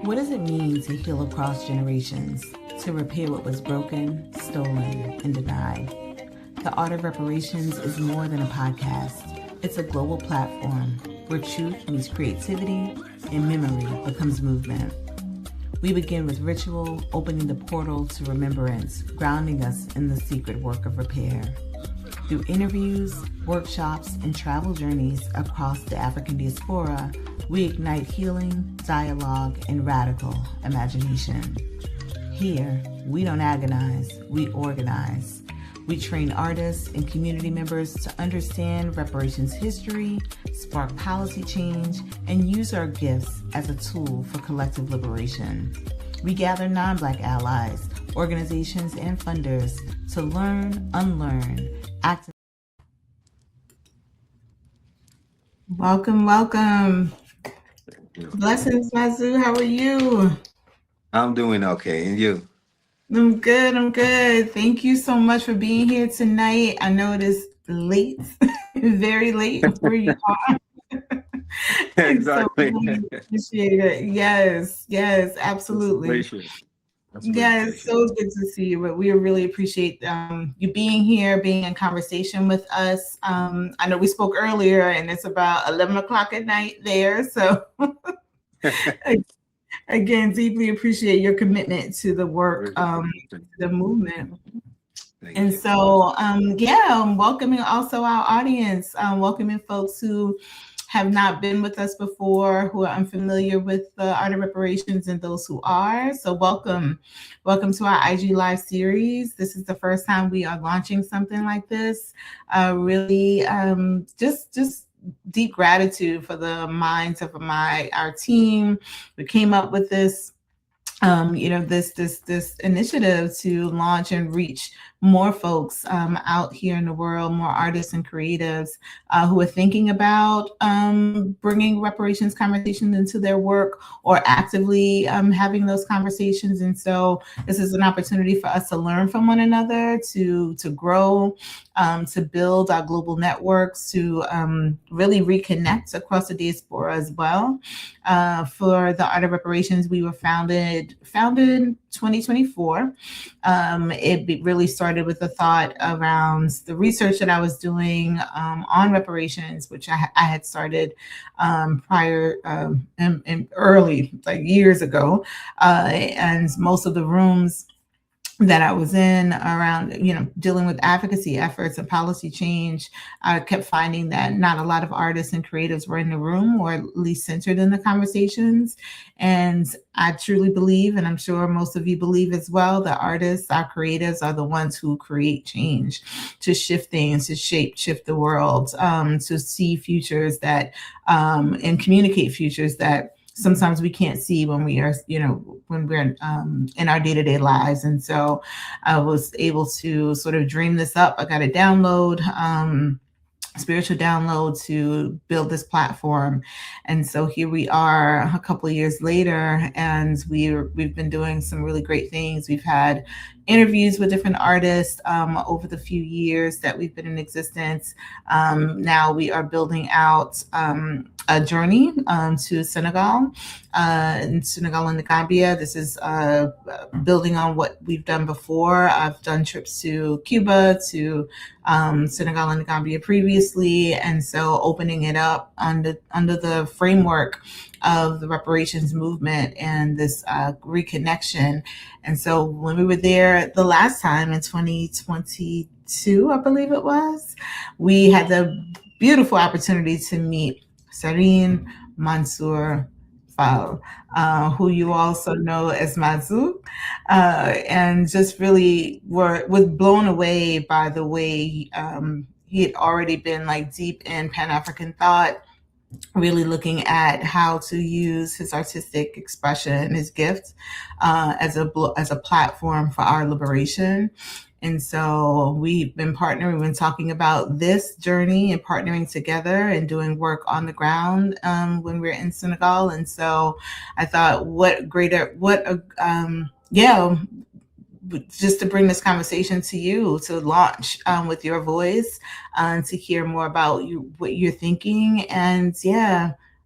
What does it mean to heal across generations, to repair what was broken, stolen, and denied? The Art of Reparations is more than a podcast. It's a global platform where truth meets creativity and memory becomes movement. We begin with ritual, opening the portal to remembrance, grounding us in the secret work of repair. Through interviews, workshops, and travel journeys across the African diaspora, we ignite healing, dialogue, and radical imagination. Here, we don't agonize, we organize. We train artists and community members to understand reparations history, spark policy change, and use our gifts as a tool for collective liberation. We gather non-Black allies, organizations, and funders to learn, unlearn, act. Welcome. Blessings, Mazu. How are you? I'm doing okay. And you? I'm good. Thank you so much for being here tonight. I know it is late, very late where you are. Exactly. So really appreciate it. Yes, absolutely. Yes, so good to see you. But we really appreciate you being here, being in conversation with us. I know we spoke earlier, and it's about 11 o'clock at night there. So again, deeply appreciate your commitment to the work, the movement. And so, welcoming also our audience, welcoming folks who have not been with us before, who are unfamiliar with the Art of Reparations, and those who are. So welcome to our IG Live series. This is the first time we are launching something like this. Really, just deep gratitude for the minds of our team. We came up with this this initiative to launch and reach more folks out here in the world, more artists and creatives who are thinking about bringing reparations conversations into their work or actively having those conversations. And so this is an opportunity for us to learn from one another, to grow, to build our global networks, to really reconnect across the diaspora as well. For the Art of Reparations, we were founded in 2024. It really started with the thought around the research that I was doing on reparations, which I had started prior and early, like years ago. And most of the rooms that I was in around, dealing with advocacy efforts and policy change, I kept finding that not a lot of artists and creatives were in the room, or at least centered in the conversations. And I truly believe, and I'm sure most of you believe as well, that artists, our creatives, are the ones who create change, to shift things, to shift the world, to see futures that, and communicate futures that sometimes we can't see when we are, when we're in our day-to-day lives. And so I was able to sort of dream this up. I got a spiritual download to build this platform. And so here we are a couple of years later, and we've been doing some really great things. We've had interviews with different artists over the few years that we've been in existence. Now we are building out a journey to Senegal and the Gambia. This is building on what we've done before. I've done trips to Cuba, to Senegal and the Gambia previously, and so opening it up under the framework of the reparations movement and this reconnection. And so when we were there the last time in 2022, I believe it was, we had the beautiful opportunity to meet Serigne Mansour Fall, who you also know as Mazu, and just really was blown away by the way he had already been like deep in Pan-African thought, really looking at how to use his artistic expression, his gift, as a platform for our liberation. And so we've been talking about this journey and partnering together and doing work on the ground when we're in Senegal. And so I thought, just to bring this conversation to you, to launch with your voice, to hear more about what you're thinking. And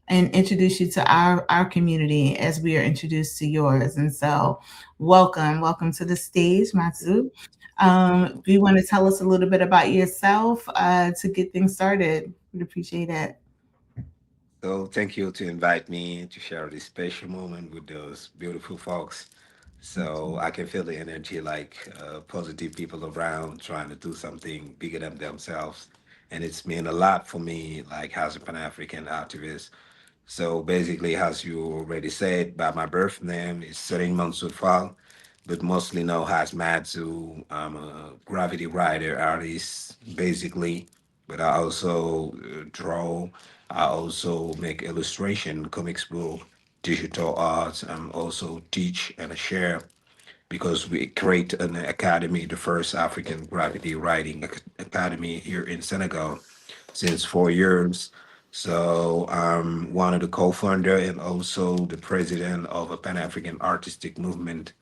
and introduce you to our community as we are introduced to yours. And so, welcome to the stage, Matsu. Do you want to tell us a little bit about yourself to get things started? We'd appreciate it. So thank you to invite me to share this special moment with those beautiful folks. So I can feel the energy, like positive people around trying to do something bigger than themselves. And it's mean a lot for me, like as a Pan-African activist. So basically, as you already said, by my birth name is Serigne Mansour Fall, but mostly known as Matsu. I'm a graffiti writer, artist, basically, but I also draw. I also make illustration, comics book, digital arts. I'm also teach and share because we create an academy, the first African graffiti writing academy here in Senegal since 4 years. So I'm one of the co-founder and also the president of a Pan-African artistic movement,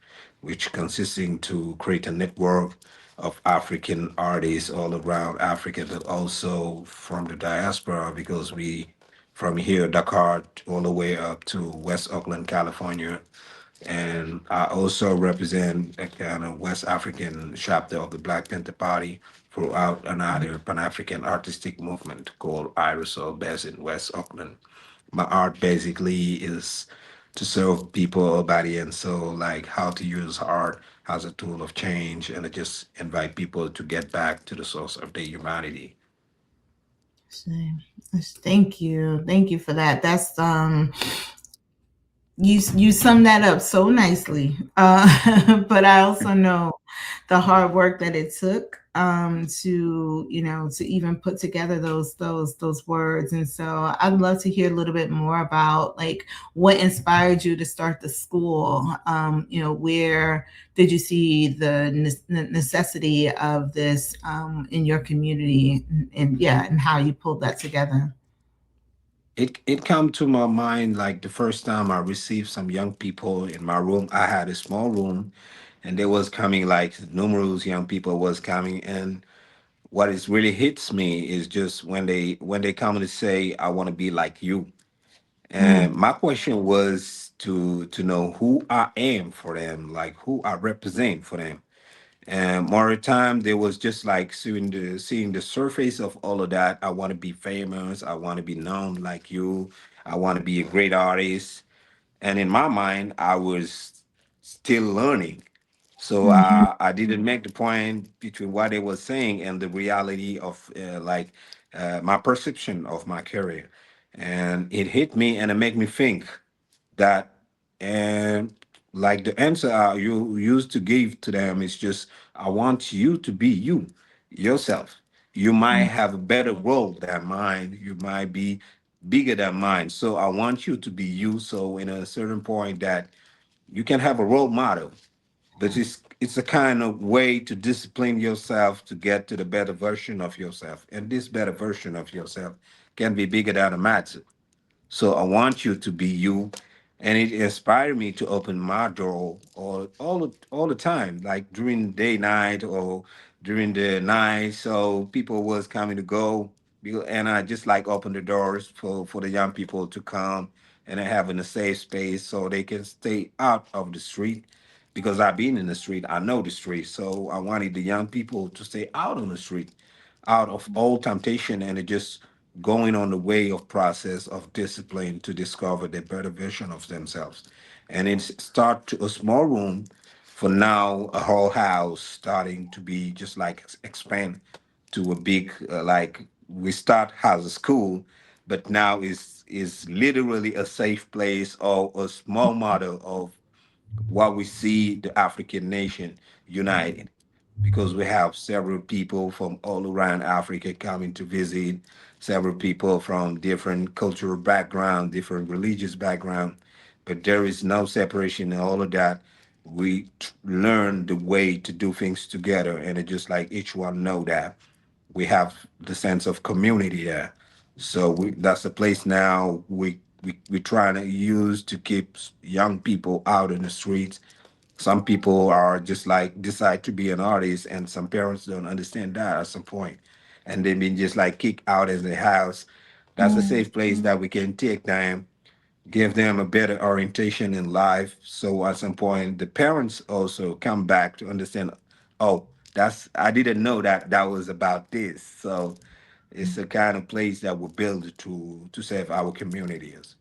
which consisting to create a network of African artists all around Africa, but also from the diaspora because we from here, Dakar, all the way up to West Oakland, California, and I also represent a kind of West African chapter of the Black Panther Party throughout another Pan African artistic movement called Aerosol based in West Auckland. My art basically is to serve people, body and soul, like how to use art as a tool of change, and to just invite people to get back to the source of their humanity. So, thank you for that. That's you sum that up so nicely. But I also know the hard work that it took to to even put together those words. And so I'd love to hear a little bit more about like what inspired you to start the school. Where did you see the necessity of this in your community, and yeah, and how you pulled that together. It come to my mind like the first time I received some young people in my room. I had a small room, and they was coming like numerous young people was coming. And what is really hits me is just when they come and say, "I want to be like you." And Mm, my question was to know who I am for them, like who I represent for them. And more time, there was just like seeing the surface of all of that. I want to be famous. I want to be known like you. I want to be a great artist. And in my mind, I was still learning. So mhm, I didn't make the point between what they were saying and the reality of my perception of my career. And it hit me and it made me think that, and like the answer you used to give to them is just, I want you to be you, yourself. You might mm, have a better role than mine. You might be bigger than mine. So I want you to be you. So in a certain point that you can have a role model, but it's a kind of way to discipline yourself to get to the better version of yourself. And this better version of yourself can be bigger than a matter. So I want you to be you, and it inspired me to open my door all the time, like during day night or during the night. So people was coming to go, and I just like open the doors for the young people to come and having a safe space so they can stay out of the street. Because I've been in the street, I know the street. So I wanted the young people to stay out on the street, out of all temptation, and it just going on the way of process of discipline to discover the better version of themselves. And it's start to a small room for now, a whole house starting to be just like expand to a big like we start as a school, but now is literally a safe place or a small model of what we see the African nation united, because we have several people from all around Africa coming to visit, several people from different cultural background, different religious background, but there is no separation in all of that. We learn the way to do things together, and it just like each one know that we have the sense of community there. So that's the place now we trying to use to keep young people out in the streets. Some people are just like decide to be an artist, and some parents don't understand that at some point, and they've been just like kicked out of the house That's a safe place that we can take them, give them a better orientation in life. So at some point, the parents also come back to understand, oh, that's I didn't know that that was about this. So it's the kind of place that we build to serve our communities.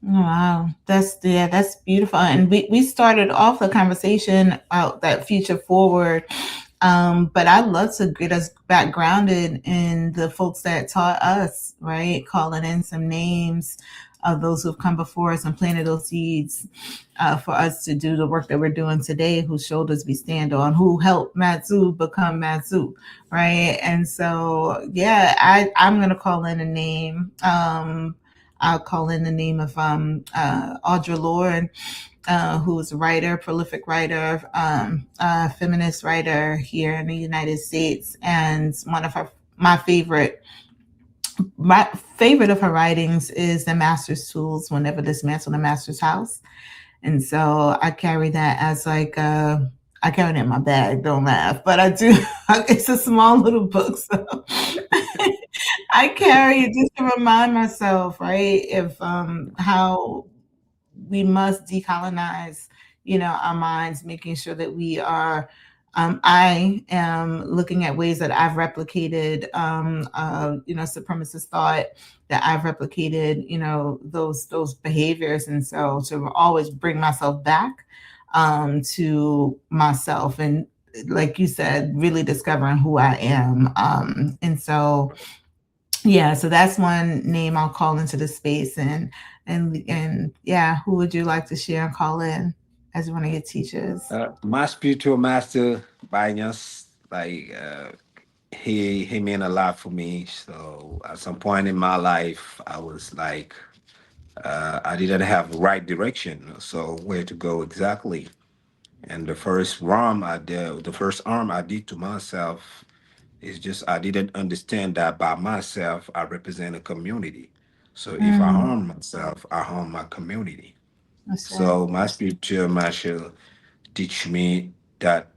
Wow, that's yeah, that's beautiful. And we started off the conversation about that future forward. But I'd love to get us back grounded in the folks that taught us, right? Calling in some names of those who've come before us and planted those seeds for us to do the work that we're doing today, whose shoulders we stand on, who helped Matsu become Matsu, right? And so, yeah, I'm going to call in a name. I'll call in the name of Audre Lorde, who's a writer, prolific writer, feminist writer here in the United States, and one of her my favorite of her writings is The Master's Tools Will Never Dismantle the Master's House. And so I carry that as like I carry it in my bag. Don't laugh, but I do. It's a small little book, so I carry it just to remind myself, right, of how we must decolonize, our minds, making sure that we are. I am looking at ways that I've replicated, supremacist thought, that I've replicated, those behaviors, and so to always bring myself back to myself, and like you said, really discovering who I am. And so yeah, so that's one name I'll call into the space, and yeah, who would you like to share and call in as one of your teachers? My spiritual master, Banyas, he meant a lot for me. So at some point in my life, I was like, I didn't have the right direction, so where to go exactly. And the first harm I did to myself is just I didn't understand that by myself I represent a community. So if I Mm, harm myself, I harm my community. that's right. So my spiritual master teach me that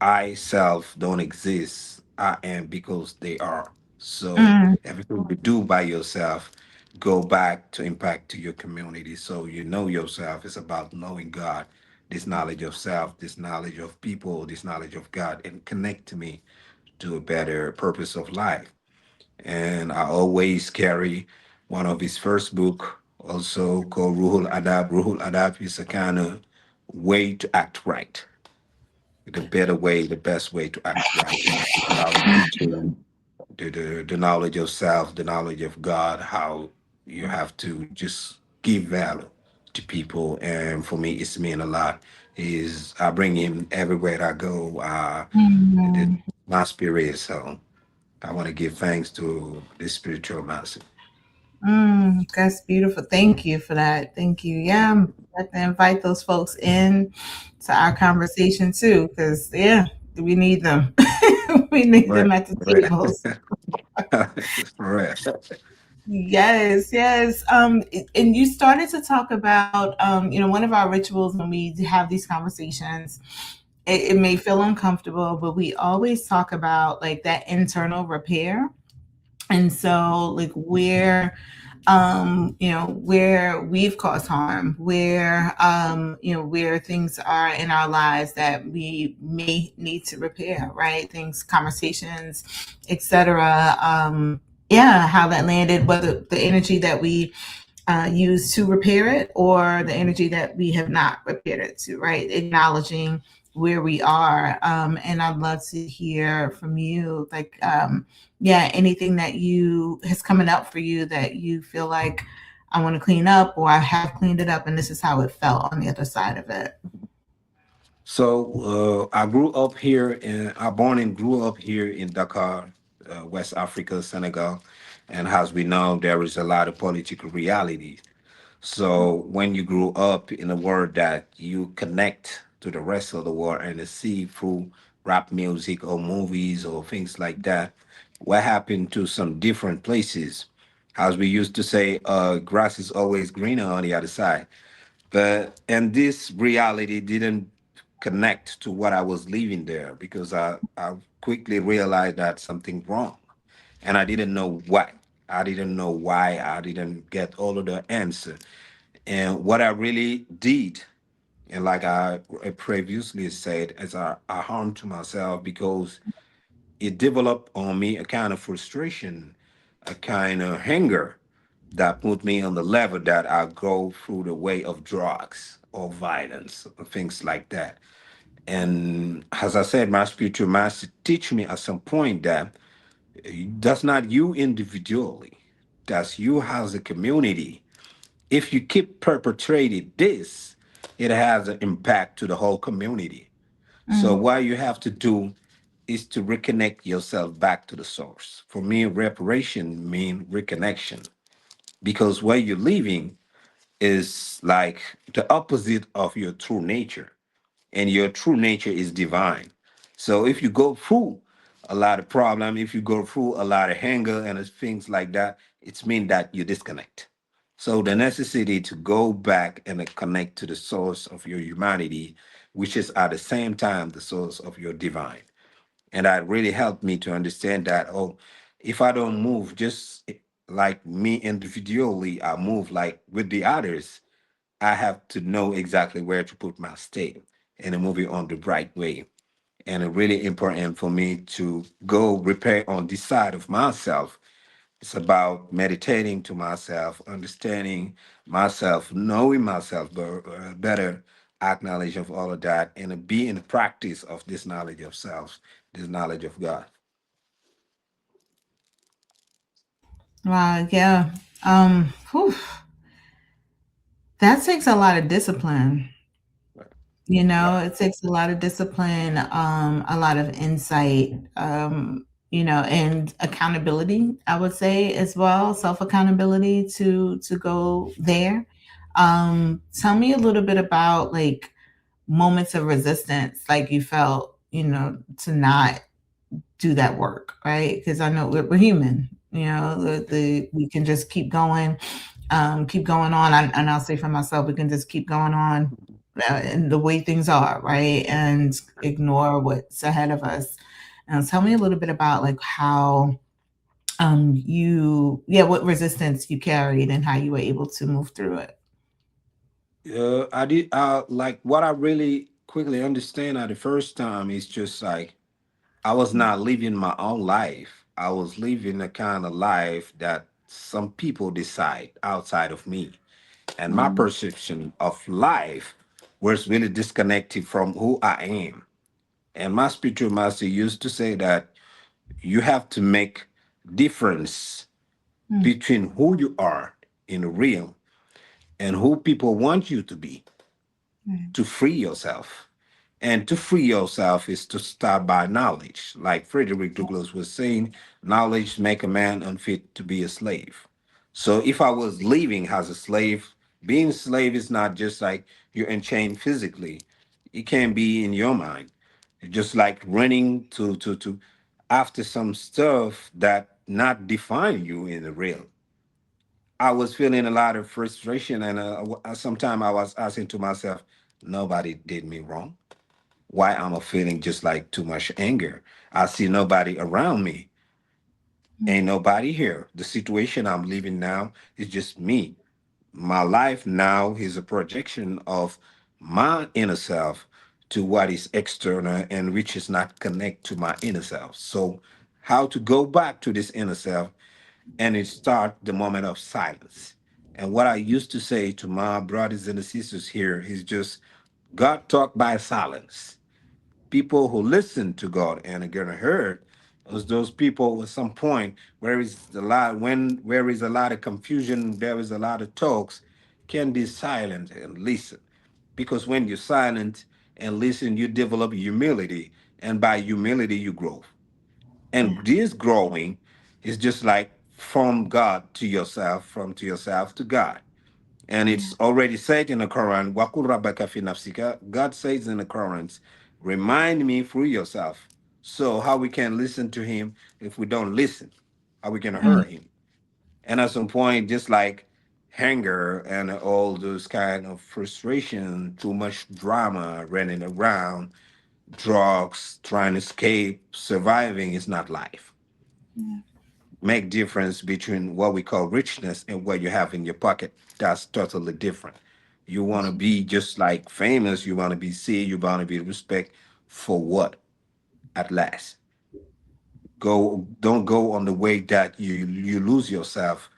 I self don't exist. I am because they are. So Mm, everything you do by yourself, go back to impact to your community. So you know yourself. It's about knowing God, this knowledge of self, this knowledge of people, this knowledge of God, and connect me to a better purpose of life. And I always carry one of his first book, also called Ruhul Adab. Ruhul Adab is a kind of way to act right, the better way, the best way to act right. It's about teaching the knowledge of self, the knowledge of God, how you have to just give value to people. And for me, it's mean a lot. Is I bring him everywhere I go. The, mm, my spirit. So I want to give thanks to this spiritual master. that's beautiful. Thank you for that. Thank you. Yeah, I have to invite those folks in to our conversation too, because yeah, we need them. We need Right, them at the right, tables. right. Yes, yes. And you started to talk about, one of our rituals when we have these conversations. It may feel uncomfortable, but we always talk about like that internal repair. And so, like, where we've caused harm, where things are in our lives that we may need to repair, right? Things, conversations, etc. Yeah, how that landed, whether the energy that we use to repair it or the energy that we have not repaired it to, right? Acknowledging where we are. And I'd love to hear from you, like, yeah, anything that you has coming up for you that you feel like I want to clean up, or I have cleaned it up and this is how it felt on the other side of it. I grew up here I born and grew up here in Dakar, West Africa, Senegal. And as we know, there is a lot of political reality. So when you grew up in a world that you connect to the rest of the world and see through rap music or movies or things like that, what happened to some different places? As we used to say, grass is always greener on the other side. But and this reality didn't connect to what I was living there because I quickly realized that something wrong and I didn't know what. I didn't know why. I didn't get all of the answer. And what I really did, and like I previously said, as I harmed to myself because it developed on me a kind of frustration, a kind of anger that put me on the level that I go through the way of drugs or violence, or things like that. And as I said, my spiritual master teach me at some point that that's not you individually, that's you as a community. If you keep perpetrating this, it has an impact to the whole community. So Mm, what you have to do is to reconnect yourself back to the source. For me, reparation mean reconnection because where you're living is like the opposite of your true nature, and your true nature is divine. So if you go through a lot of problem, if you go through a lot of anger and things like that, it's mean that you disconnect. So the necessity to go back and connect to the source of your humanity, which is at the same time the source of your divine. And that really helped me to understand that, oh, if I don't move just like me individually, I move like with the others, I have to know exactly where to put my stake and move it on the right way. And it's really important for me to go repair on this side of myself. It's about meditating to myself, understanding myself, knowing myself better, acknowledge of all of that, and be in the practice of this knowledge of self, this knowledge of God. wow, yeah. Whew, that takes a lot of discipline. Right. You know, Right. it takes a lot of discipline, a lot of insight, and accountability, I would say as well, self accountability to go there. Tell me a little bit about like moments of resistance, like you felt, to not do that work, right? Because I know we're human. We can just keep going on. And I'll say for myself, we can just keep going on and the way things are, right? And ignore what's ahead of us. Tell me a little bit about like how what resistance you carried and how you were able to move through it. I did like what I really quickly understand at the first time is just like I was not living my own life. I was living a kind of life that some people decide outside of me. And my Mm, perception of life was really disconnected from who I am. And my spiritual master used to say that you have to make difference mm, between who you are in the real and who people want you to be mm, to free yourself. And to free yourself is to start by knowledge. Like Frederick Douglass was saying, knowledge make a man unfit to be a slave. So if I was living as a slave, being a slave is not just like you're enchained physically. It can be in your mind. Just like running to after some stuff that not define you in the real. I was feeling a lot of frustration, and sometimes I was asking to myself, nobody did me wrong. Why am I feeling just like too much anger? I see nobody around me. mm, Ain't nobody here. The situation I'm living now is just me. My life now is a projection of my inner self to what is external and which is not connect to my inner self. So how to go back to this inner self, and it start the moment of silence. And what I used to say to my brothers and sisters here is just God talk by silence. People who listen to God and are gonna hear is those people at some point where is a lot when where is a lot of confusion, there is a lot of talks, can be silent and listen. Because when you're silent and listen, you develop humility, and by humility you grow. yeah, And this growing is just like from God to yourself, from to yourself to God. And yeah, it's already said in the Quran, "Waqul rabbaka fi nafsika." God says in the Quran, remind me through yourself. So how we can listen to him if we don't listen? How we can mm, hear him? And at some point, just like anger and all those kind of frustration, too much drama, running around, drugs, trying to escape, surviving is not life. yeah. make difference between what we call richness and what you have in your pocket. That's totally different. You want to be just like famous. You want to be seen. You want to be respect for what? At last, go. Don't go on the way that you lose yourself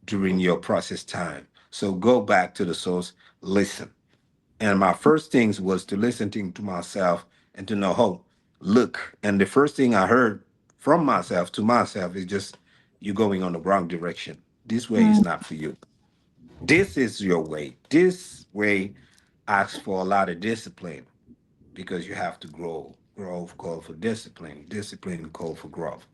during your process time. So go back to the source. Listen. And my first things was to listen to myself and to know, oh, look. And the first thing I heard from myself to myself is just, you're going on the wrong direction. This way is Mm, not for you. This is your way. This way asks for a lot of discipline because you have to grow. Growth call for discipline. Discipline call for growth.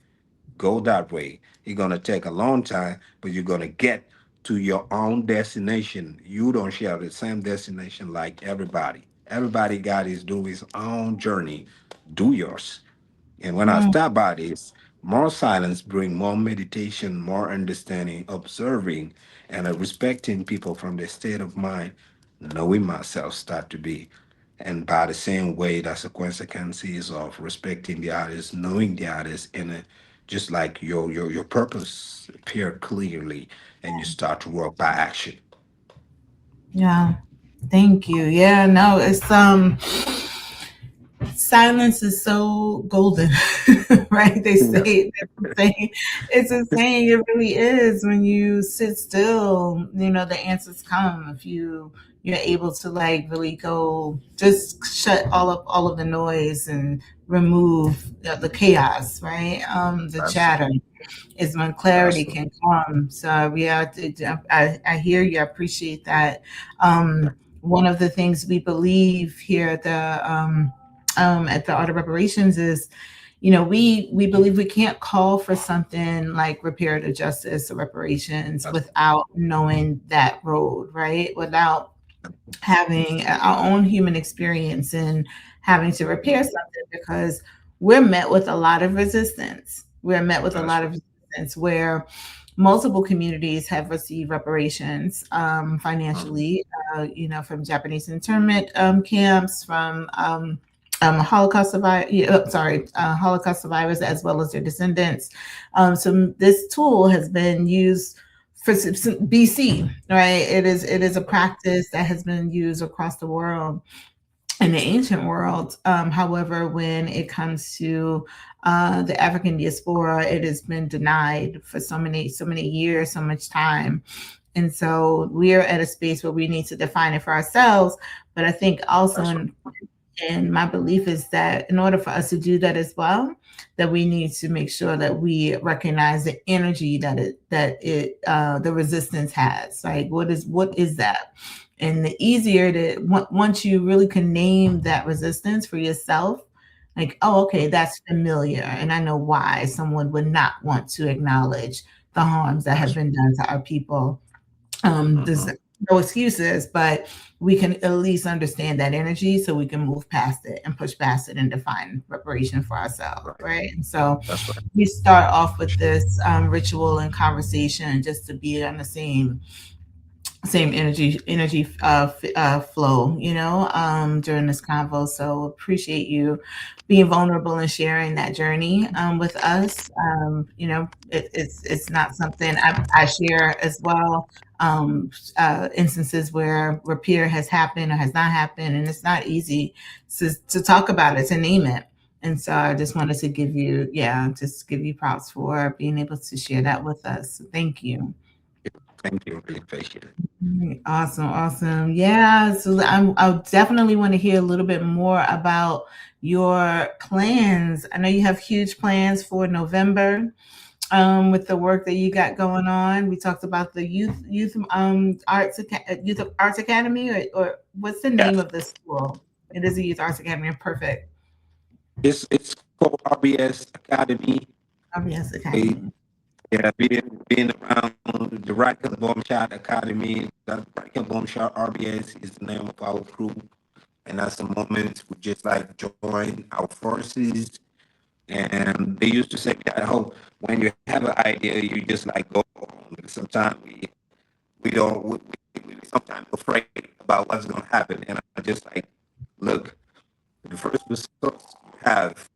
Go that way. It's gonna take a long time, but you're gonna get to your own destination. You don't share the same destination like everybody. Everybody got his do his own journey. Do yours. And when I mm, stop by this, more silence bring more meditation, more understanding, observing, and respecting people from their state of mind, knowing myself start to be. And by the same way, that's a consequences of respecting the artist, knowing the artist, and just like your purpose appear clearly, and you start to work by action. yeah. Thank you. Yeah, no, it's silence is so golden, right? They Yeah. say that's a saying. It's a saying. It really is. When you sit still, the answers come. If you're able to like really go, just shut all of the noise and remove the chaos, right? The That's chatter is when that's clarity can come. So yeah, I hear you. I appreciate that. One of the things we believe here at the Art of Reparations is, we believe we can't call for something like reparative justice or reparations that's without knowing that road, right? Without having our own human experience and having to repair something, because we're met with a lot of resistance. We're met with a that's lot of resistance where multiple communities have received reparations mhm, financially, from Japanese internment camps, from Holocaust survivors, Holocaust survivors as well as their descendants. So this tool has been used for BC, right? It is a practice that has been used across the world in the ancient world. However, when it comes to the African diaspora, it has been denied for so many years, so much time. And so we're at a space where we need to define it for ourselves. But I think also that's in and my belief is that in order for us to do that as well, that we need to make sure that we recognize the energy the resistance has. Like what is that? And the easier to once you really can name that resistance for yourself, like, oh, okay, that's familiar, and I know why someone would not want to acknowledge the harms that have that's been done to our people. There's mhm, no excuses, but we can at least understand that energy so we can move past it and push past it and define reparation for ourselves, right. right? And so That's right. we start off with this ritual and conversation just to be on the same energy flow, during this convo. So appreciate you being vulnerable and sharing that journey with us. It's not something I share as well. Instances where repair has happened or has not happened, and it's not easy to talk about it, to name it. And so I just wanted to just give you props for being able to share that with us. So thank you. Thank you. Really appreciate it. Awesome, awesome. Yeah, so I definitely want to hear a little bit more about your plans. I know you have huge plans for November with the work that you got going on. We talked about the Youth Arts Academy, or what's the name Yes. of this school? It is a Youth Arts Academy. Perfect. It's called RBS Academy. RBS We, Academy. yeah, being around the Rifle Bomb Shot Academy. That Rifle Bomb Shot RBS is the name of our crew. And that's the moment we just like join our forces. And they used to say that, oh, when you have an idea, you just like go on. Sometimes we don't we sometimes afraid about what's gonna happen. And I just like, look, the first resource you have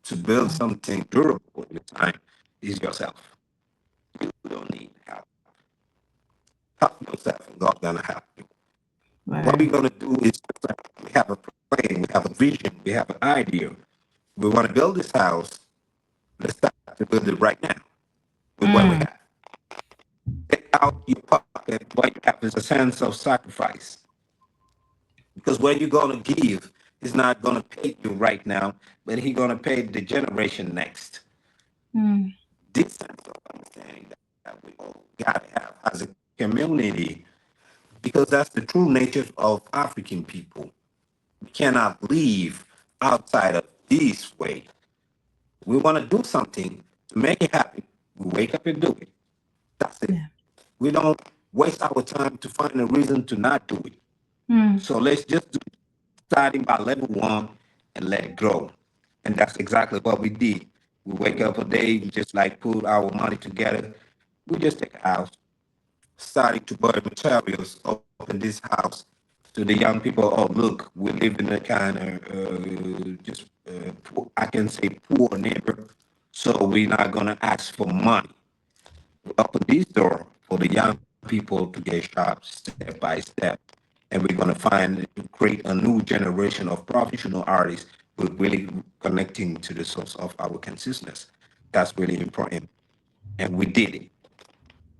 to build something durable in the time is yourself. not gonna happen. What we're Right. gonna do is we have a plan, we have a vision, we have an idea. We want to build this house. Let's start to build it right now with what we Mm. have. Take out your pocket. What you have is a sense of sacrifice. Because what you're gonna give is not gonna pay you right now, but he's gonna pay the generation next. Mm. This sense of understanding that we all gotta have as a community, because that's the true nature of African people. We cannot live outside of this way. We want to do something to make it happen. We wake up and do it. That's it. Yeah. We don't waste our time to find a reason to not do it. Mm. So let's just do it, starting by level one and let it grow. And that's exactly what we did. We wake up a day, we just like put our money together. We just take a house, starting to buy materials, open this house to the young people. Oh, look, we live in a kind of just poor, I can say poor neighbor, so we're not gonna ask for money. We open this door for the young people to get jobs step by step, and we're gonna find create a new generation of professional artists with really connecting to the source of our consciousness. That's really important, and we did it.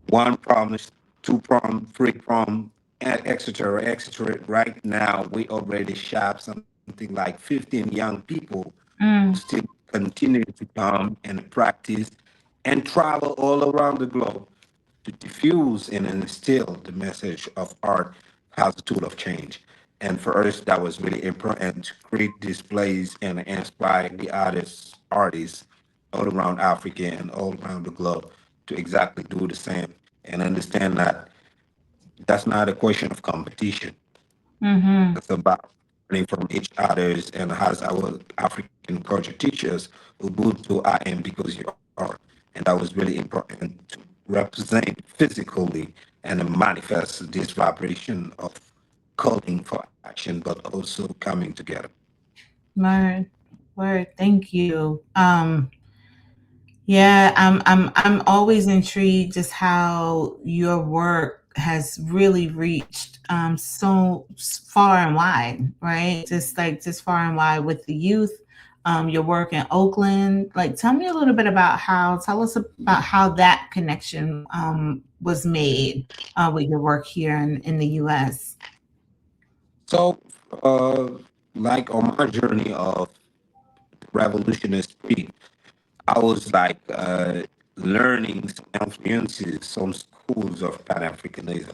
One promise, two prom, three prom, and etc. etc. Right now, we already shop something like 15 young people who Mm. still continue to come and practice and travel all around the globe to diffuse and instill the message of art as a tool of change. And for us, that was really important to create displays and inspire the artists all around Africa and all around the globe to exactly do the same and understand that that's not a question of competition. Mm-hmm. It's about learning from each others and as our African culture teaches, Ubuntu I am because you are. And that was really important to represent physically and manifest this vibration of calling for action, but also coming together. Word. Word. Thank you. Yeah, I'm always intrigued just how your work has really reached so far and wide, right? Just far and wide with the youth. Your work in Oakland. Like, tell me a little bit about tell us about how that connection was made with your work here in the US. So, uh, like on my journey of revolutionist spirit, I was like learning some influences, some schools of Pan Africanism,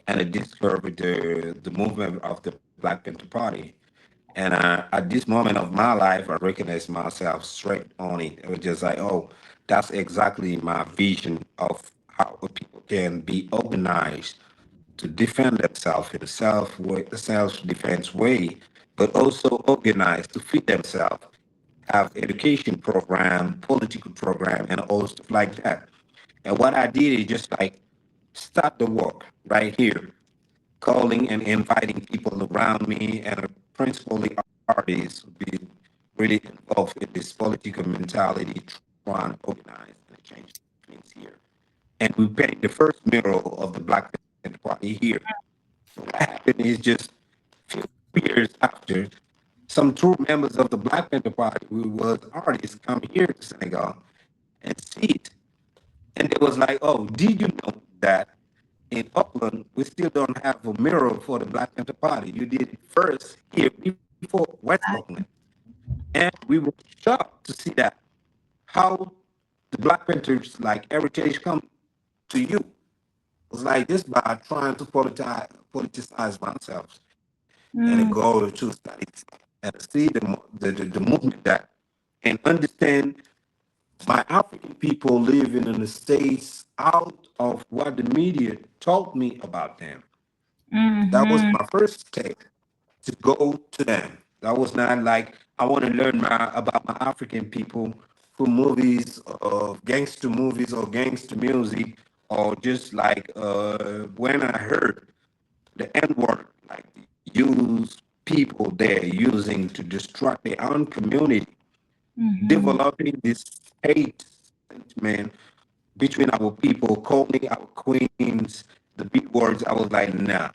and I discovered the movement of the Black Panther Party. And at this moment of my life, I recognized myself straight on it. It was just like, oh, that's exactly my vision of how people can be organized to defend themselves in a self-defense way, but also organized to feed themselves, have education program, political program, and all stuff like that. And what I did is just like start the work right here, calling and inviting people around me and principally artists who be really involved in this political mentality, trying to organize and change things here. And we painted the first mural of the Black Panther Party here. So what happened is just a few years after, some true members of the Black Panther Party who was artists come here to Senegal and see it. And it was like, oh, did you know that in Auckland, we still don't have a mural for the Black Panther Party? You did it first here before West Auckland. And we were shocked to see that how the Black Panthers like heritage come to you. It's like this by trying to politicize myself and a Mm. goal to study and see the movement that and understand my African people living in the States out of what the media told me about them. That was Mm-hmm. my first step to go to them. That was not like I want to learn about my African people through movies of gangster movies or gangster music or just like when I heard the N word, like use people there using to destruct their own community, Mm-hmm. developing this hate sentiment between our people, calling our queens the big words, I was like, nah,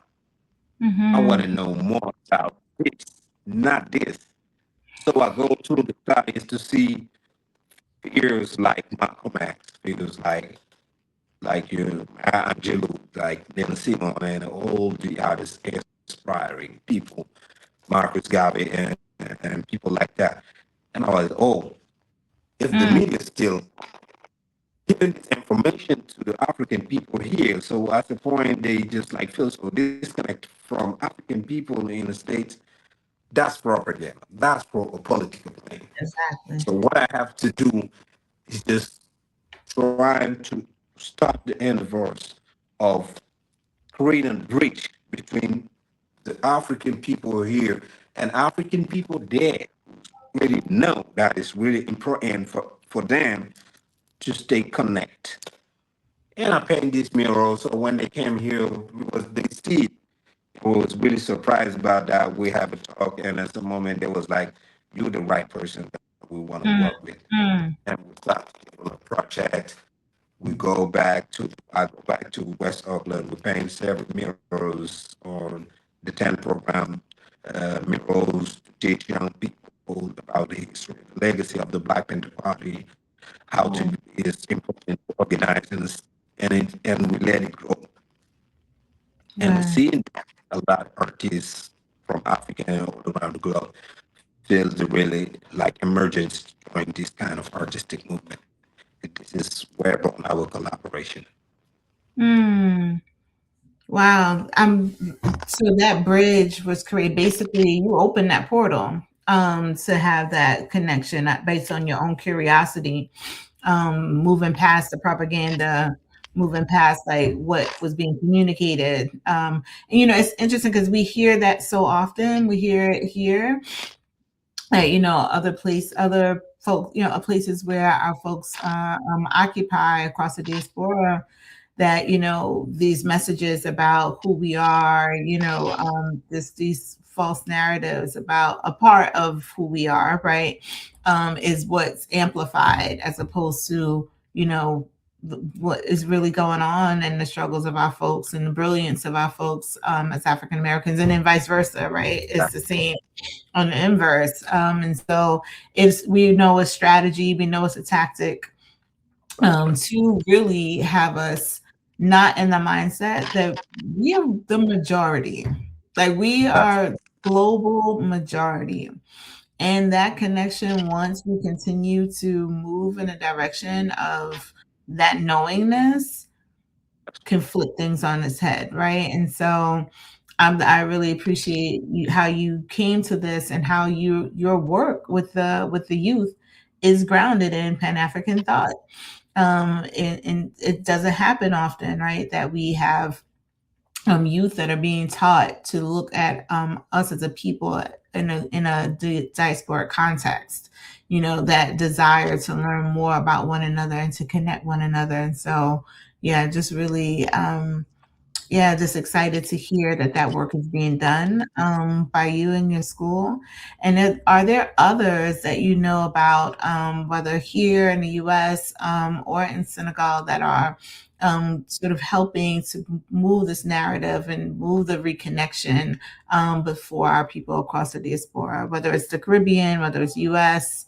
I want Mm-hmm. to know more about this, not this. So I go to the studies to see figures like Malcolm X, figures like you, Maya Angelou, like Nina Simone, and all the others inspiring people, Marcus Garvey, and people like that. And I was, oh, if the Mm, media still giving this information to the African people here, so at the point they just like feel so disconnected from African people in the States, that's propaganda. That's for a political thing. exactly. So what I have to do is just trying to stop the endeavors of creating a bridge between the African people here and African people there really know that it's really important for them to stay connected. And I paint this mural, so when they came here, was they see it, I was really surprised about that. We have a talk, and at the moment, they was like, "You're the right person that we want to work Mm, with." mm. And we start on a project. We go back to I go back to West Auckland. We paint several murals on the 10 program, murals to teach young people about the history, the legacy of the Black Panther Party, how to Oh, it's important to organize and we let it grow. And right. seeing that a lot of artists from Africa and all around the globe feels the really like emergence during this kind of artistic movement. This is where born our collaboration. Mm. Wow. So that bridge was created. Basically, you opened that portal to have that connection based on your own curiosity, moving past the propaganda, moving past like what was being communicated. And it's interesting because we hear that so often. We hear it here, other folk, places where our folks occupy across the diaspora, that these messages about who we are, these false narratives about a part of who we are, right, is what's amplified, as opposed to what is really going on, and the struggles of our folks and the brilliance of our folks, as African Americans, and then vice versa, right? It's the same on the inverse. And so it's we know a strategy, we know it's a tactic, to really have us not in the mindset that we are the majority. Like, we That's are global majority. And that connection, once we continue to move in a direction of that knowingness, can flip things on its head, right? And so I really appreciate how you came to this, and how your work with the youth is grounded in Pan African thought. And it doesn't happen often, right? That we have youth that are being taught to look at us as a people in a diasporic context. That desire to learn more about one another and to connect one another. And so, yeah, just really yeah, just excited to hear that that work is being done by you and your school. And are there others that you know about, whether here in the U.S. Or in Senegal, that are sort of helping to move this narrative and move the reconnection before our people across the diaspora, whether it's the Caribbean, whether it's U.S.,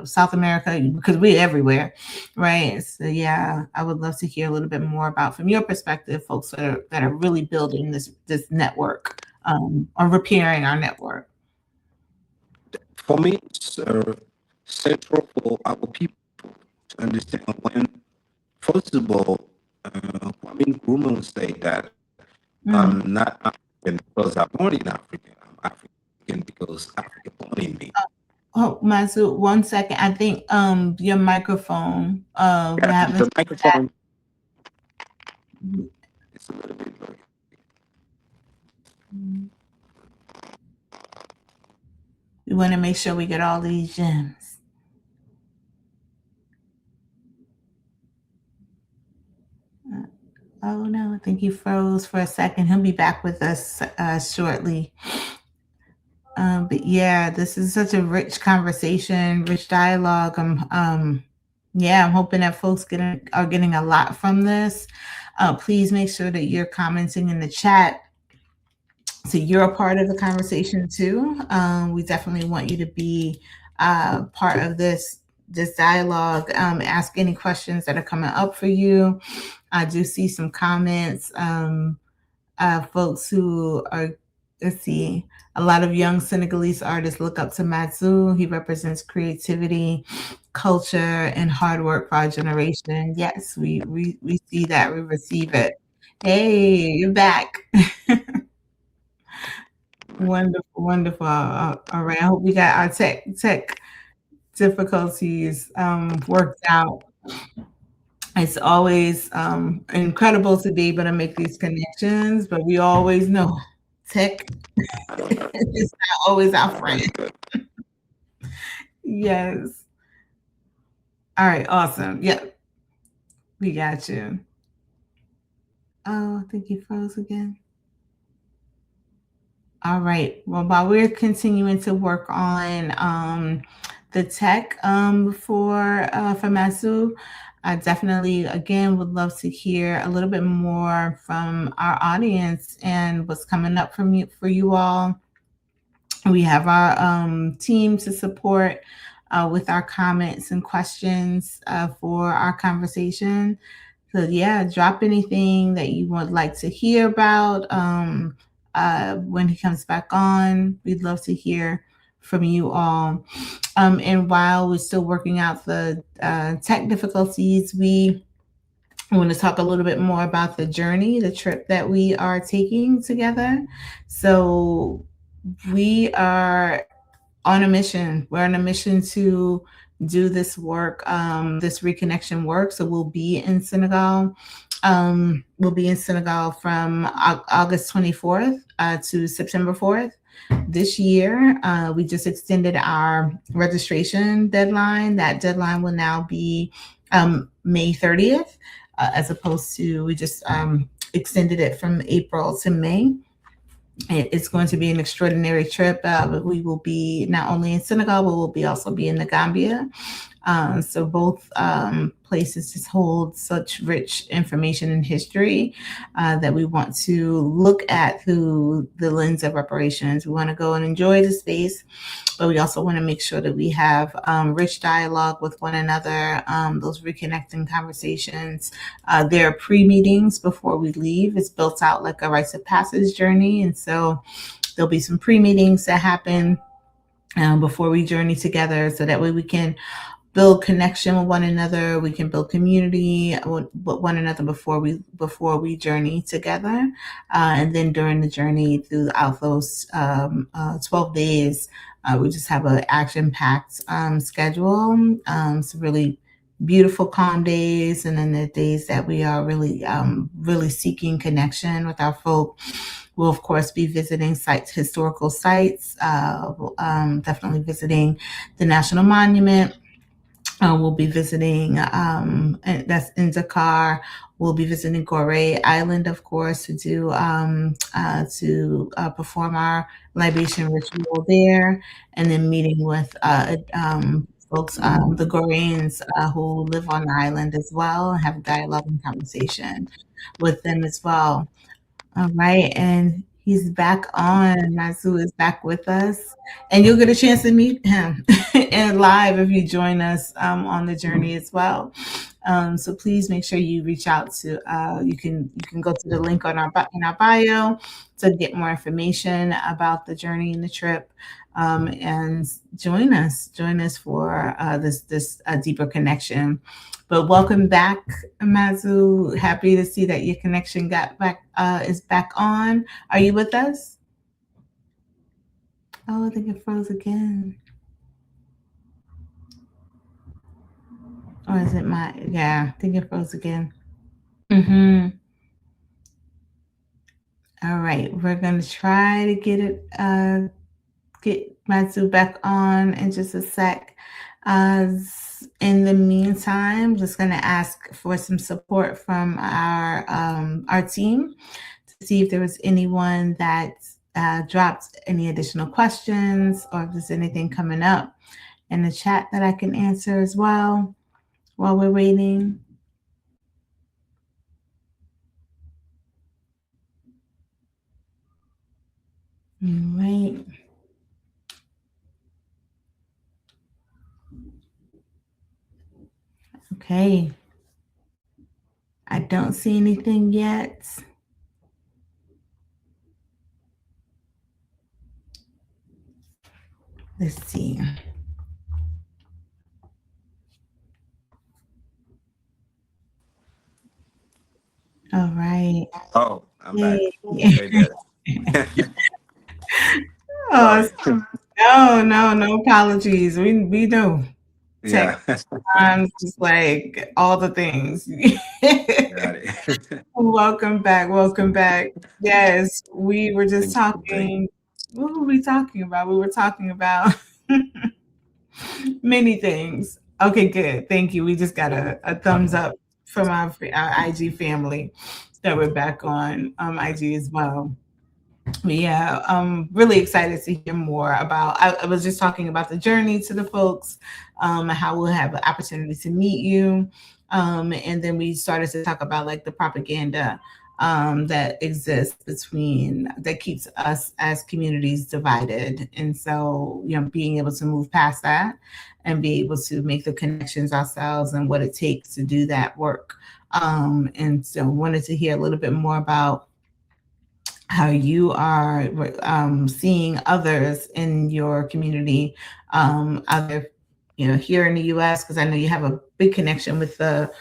South America, because we're everywhere, right? So yeah, I would love to hear a little bit more about, from your perspective, folks that are really building this network, or repairing our network. for me. It's central for our people to understand when, first of all, Kwame Nkrumah say that I'm Mm. not African because I'm born in Africa. I'm African because Africa born in me. Oh, Mazu, 1 second. I think your microphone, Yeah, we're having the microphone that. is a little bit low. We want to make sure we get all these gems. Oh no, I think he froze for a second. He'll be back with us shortly. But yeah, this is such a rich conversation, rich dialogue. Yeah, I'm hoping that folks are getting a lot from this. Please make sure that you're commenting in the chat so you're a part of the conversation too. We definitely want you to be part of this dialogue. Ask any questions that are coming up for you. I do see some comments. Folks who are, let's see, a lot of young Senegalese artists look up to Matsu. He represents creativity, culture, and hard work for our generation. Yes, we see that. We receive it. Hey, you're back. Wonderful, wonderful. All right. I hope we got our tech difficulties worked out. It's always incredible to be able to make these connections, but we always know tech is not always our friend. That's good. Yes. All right. Awesome. Yep. We got you. Oh, I think you froze again. All right. Well, while we're continuing to work on the tech for Masu, I definitely again would love to hear a little bit more from our audience and what's coming up from you for you all. We have our team to support with our comments and questions for our conversation. So yeah, drop anything that you would like to hear about when he comes back on. We'd love to hear from you all. And while we're still working out the tech difficulties, we want to talk a little bit more about the journey, the trip that we are taking together. So we are on a mission. We're on a mission to do this work, this reconnection work. So we'll be in Senegal. We'll be in Senegal from August 24th to September 4th this year. We just extended our registration deadline. That deadline will now be May 30th, as opposed to we just extended it from April to May. It's going to be an extraordinary trip. We will be not only in Senegal, but we'll be also be in the Gambia. So both places just hold such rich information and history that we want to look at through the lens of reparations. We want to go and enjoy the space, but we also want to make sure that we have rich dialogue with one another, those reconnecting conversations. There are pre-meetings before we leave. It's built out like a rites of passage journey. And so there'll be some pre-meetings that happen before we journey together so that way we can build connection with one another. We can build community with one another before we journey together, and then during the journey throughout those 12 days, we just have an action-packed schedule. Some really beautiful calm days, and then the days that we are really seeking connection with our folk. We'll of course be visiting historical sites. Definitely visiting the National Monument. We'll be visiting, that's in Dakar. We'll be visiting Gorée Island, of course, to perform our libation ritual there, and then meeting with folks, the Goreans who live on the island as well, and have dialogue and conversation with them as well. All right, and he's back on. Mazu is back with us, and you'll get a chance to meet him and live if you join us on the journey as well. So please make sure you reach out to. You can go to the link on in our bio to get more information about the journey and the trip, and join us. Join us for this deeper connection. But welcome back, Mazu. Happy to see that your connection got back is back on. Are you with us? Oh, I think it froze again. Or is it my? Yeah, I think it froze again. Mm-hmm. All right, we're gonna try to get Matsu back on in just a sec. In the meantime, just gonna ask for some support from our team to see if there was anyone that dropped any additional questions or if there's anything coming up in the chat that I can answer as well while we're waiting. Right. Okay. I don't see anything yet. Let's see. All right. Oh, I'm back. Yay. Way better. Oh, Sorry. no, no, no apologies. We know tech Yeah. times is like all the things. Got it. Welcome back. Welcome back. Yes, we were just Thank you. Thank talking. What were we talking about? We were talking about many things. Okay, good. Thank you. We just got a thumbs up from our IG family that we're back on IG as well. Yeah, I'm really excited to hear more about. I was just talking about the journey to the folks, how we'll have an opportunity to meet you, and then we started to talk about like the propaganda that exists between that keeps us as communities divided, and so being able to move past that and be able to make the connections ourselves and what it takes to do that work. And so wanted to hear a little bit more about how you are seeing others in your community, other, here in the U.S. Because I know you have a big connection with the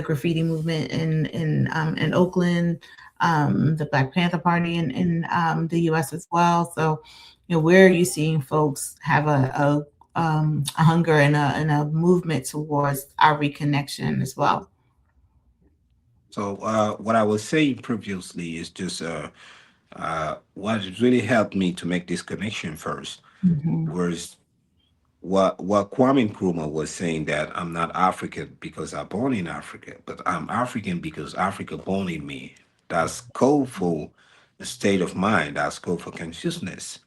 graffiti movement in Oakland, the Black Panther Party in the U.S. as well. So, where are you seeing folks have a hunger and a movement towards our reconnection as well? So, what I was saying previously is just what has really helped me to make this connection first Hmm. was what Kwame Nkrumah was saying, that I'm not African because I'm born in Africa, but I'm African because Africa born in me. That's code for the state of mind. That's code for consciousness.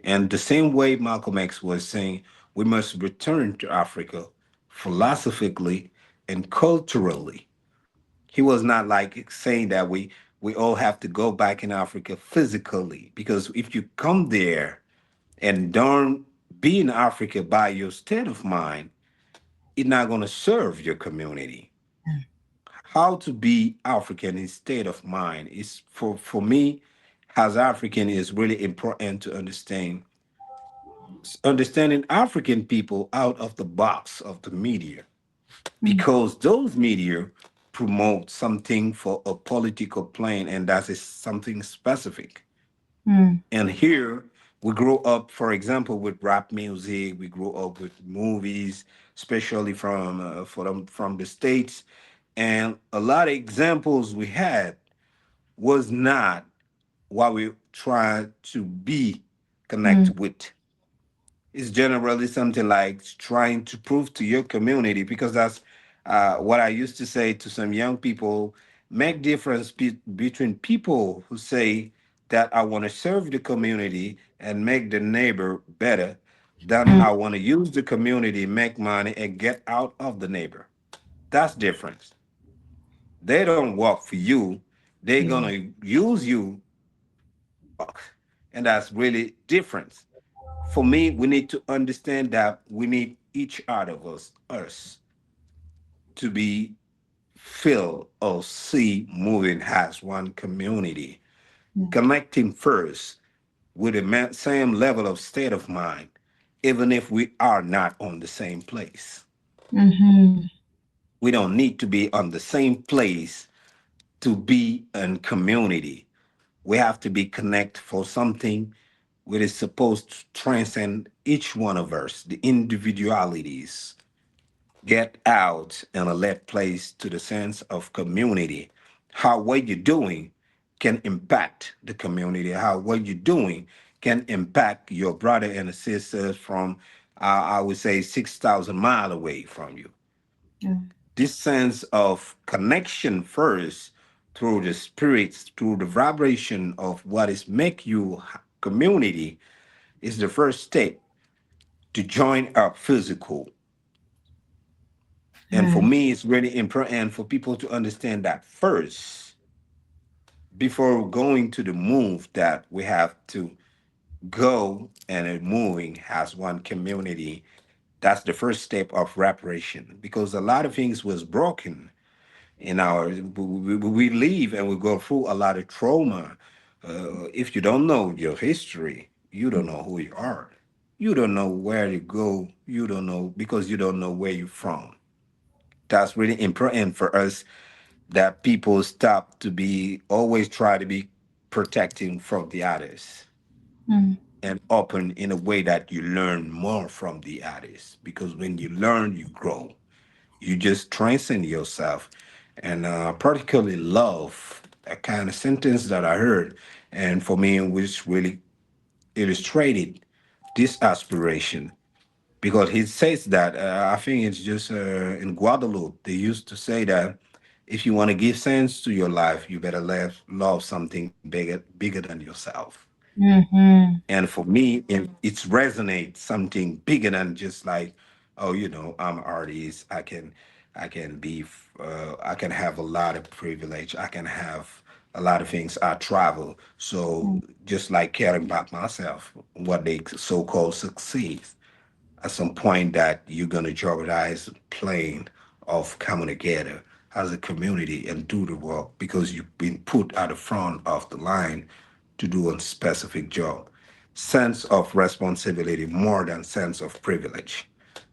And the same way Malcolm X was saying, we must return to Africa philosophically and culturally. He was not like saying that we all have to go back in Africa physically, because if you come there and don't be in Africa by your state of mind, it's not going to serve your community. How to be African in state of mind is, for me as African, is really important to understand. Understanding African people out of the box of the media, because those media promote something for a political plane, and that is something specific. Mm-hmm. And here we grow up, for example, with rap music. We grow up with movies, especially from the states. And a lot of examples we had was not what we try to be connect with. It's generally something like trying to prove to your community, because that's what I used to say to some young people. Make difference between people who say that I want to serve the community and make the neighbor better, than I want to use the community, make money, and get out of the neighbor. That's difference. They don't work for you, they're Yeah. gonna use you, and that's really different. For me, we need to understand that we need each other of us to be feel or see moving as one community, connecting first with the same level of state of mind, even if we are not on the same place. Mm-hmm. We don't need to be on the same place to be in community. We have to be connect for something which is supposed to transcend each one of us, the individualities. Get out and let place to the sense of community. How what you're doing can impact the community. How what you're doing can impact your brother and sisters from, I would say, 6,000 miles away from you. Yeah. This sense of connection first, through the spirits, through the vibration of what is make you community, is the first step to join up physical. And for Right. me, it's really important for people to understand that first, before going to the move, that we have to go and moving as one community. That's the first step of reparation, because a lot of things was broken in our we live and we go through a lot of trauma. If you don't know your history, you don't know who you are, you don't know where to go, you don't know, because you don't know where you're from. That's really important for us, that people stop to be always try to be protecting from the others Mm, and open in a way that you learn more from the others, because when you learn you grow, you just transcend yourself. And particularly love, a kind of sentence that I heard, and for me which really illustrated this aspiration, because he says that I think it's just in Guadeloupe they used to say that if you want to give sense to your life, you better love something bigger than yourself. mhm, And for me, it's resonate something bigger than just like, oh, I'm an artist, I can be I can have a lot of privilege, I can have a lot of things, I travel, so mm, just like caring about myself, what they so-called succeed, at some point that you're going to jeopardize the plane of coming together as a community and do the work, because you've been put at the front of the line to do a specific job. Sense of responsibility more than sense of privilege.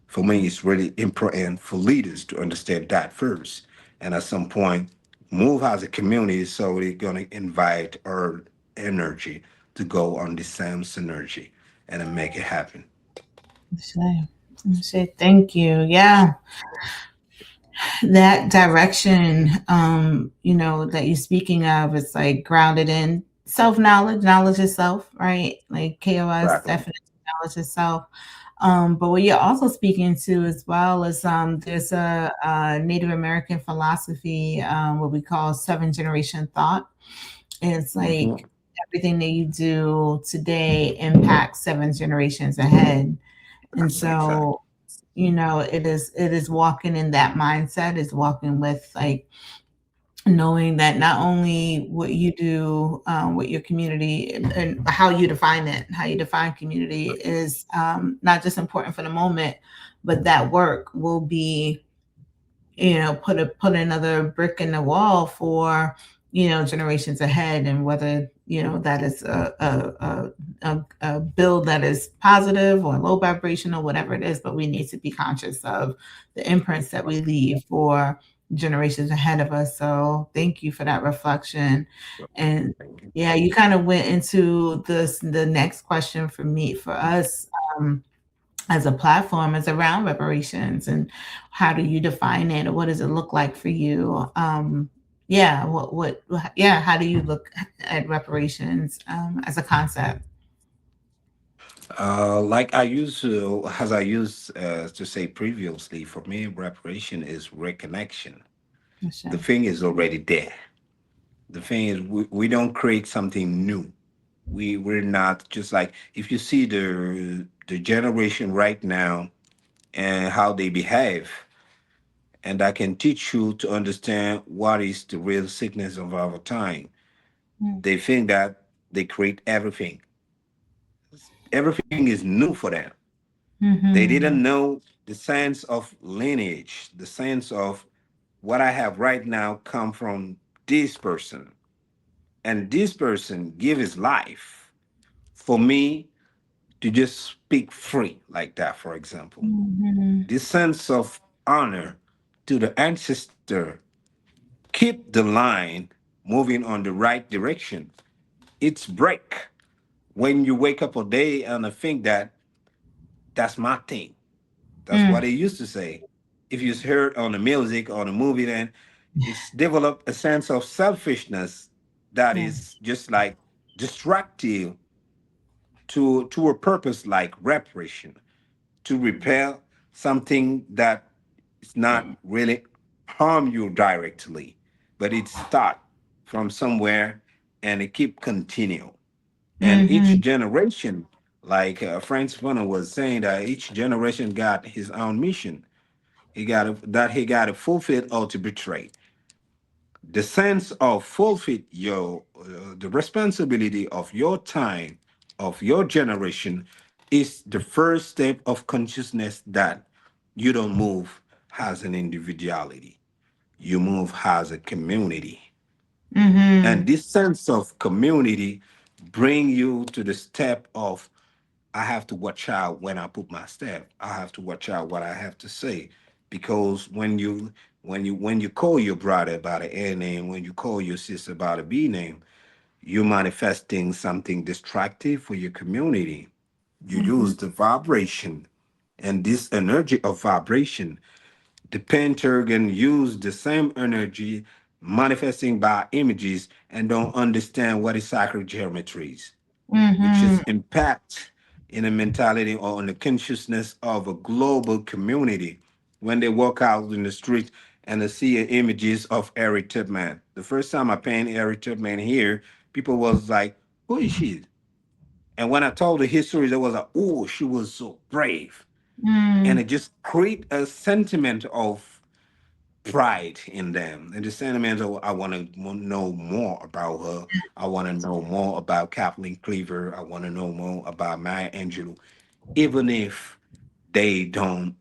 For me, it's really important for leaders to understand that first. And at some point, move as a community, so they're going to invite our energy to go on the same synergy and then make it happen. say, say thank you. Yeah, that direction, that you're speaking of, is like grounded in self knowledge, knowledge itself, right? Like KOS Exactly. definition, knowledge itself. But what you're also speaking to as well is there's a Native American philosophy, what we call seven generation thought. And it's like Mhm. everything that you do today impacts seven generations ahead. And Exactly. so, it is walking in that mindset, is walking with like knowing that not only what you do with your community, and how you define it, how you define community is not just important for the moment, but that work will be, put another brick in the wall for, generations ahead. And whether, that is a build that is positive or low vibration or whatever it is, but we need to be conscious of the imprints that we leave for generations ahead of us. So thank you for that reflection. And Thank you. yeah, you kind of went into the next question for me, for us, as a platform, is around reparations, and how do you define it, or what does it look like for you? Yeah, yeah, how do you look at reparations as a concept? Like I used to, as I used to say previously, for me, reparation is reconnection. The Michelle? thing is already there. The thing is, we don't create something new. We're not just like, if you see the generation right now and how they behave, and I can teach you to understand what is the real sickness of our time. They think that they create everything. Everything is new for them. They Mm-hmm. didn't know the sense of lineage, the sense of what I have right now come from this person. And this person give his life for me to just speak free like that, for example. Mm-hmm. This sense of honor to the ancestor, keep the line moving on the right direction. It's break when you wake up a day and I think that that's my thing. That's what they used to say. If you heard on the music or the movie, then it's developed a sense of selfishness that Yeah. is just like destructive to a purpose like reparation, to repair something that is not really harm you directly, but it start from somewhere and it keep continue. And each Mm-hmm. generation, like Franz Fanon was saying, that each generation got his own mission. he got to fulfill or to betray. The sense of fulfill your the responsibility of your time, of your generation, is the first step of consciousness that you don't move as an individuality. You move as a community. Mm-hmm. And this sense of community bring you to the step of I have to watch out when I put my step. I have to watch out what I have to say. Because when you call your brother by the A name, when you call your sister by the B name, you're manifesting something destructive for your community. You Mm-hmm. use the vibration and this energy of vibration. The Pentagon use the same energy manifesting by images and don't understand what is sacred geometries, which Mm-hmm. is impact in the mentality or in the consciousness of a global community when they walk out in the street and they see images of Harriet Tubman. The first time I painted Harriet Tubman here, people was like, "Who is she?" And when I told the history, they was like, "Oh, she was so brave," and Mm-hmm. it just create a sentiment of pride in them. And the sentiment of I want to know more about her. I want to know more about Kathleen Cleaver. I want to know more about Maya Angelou, even if they don't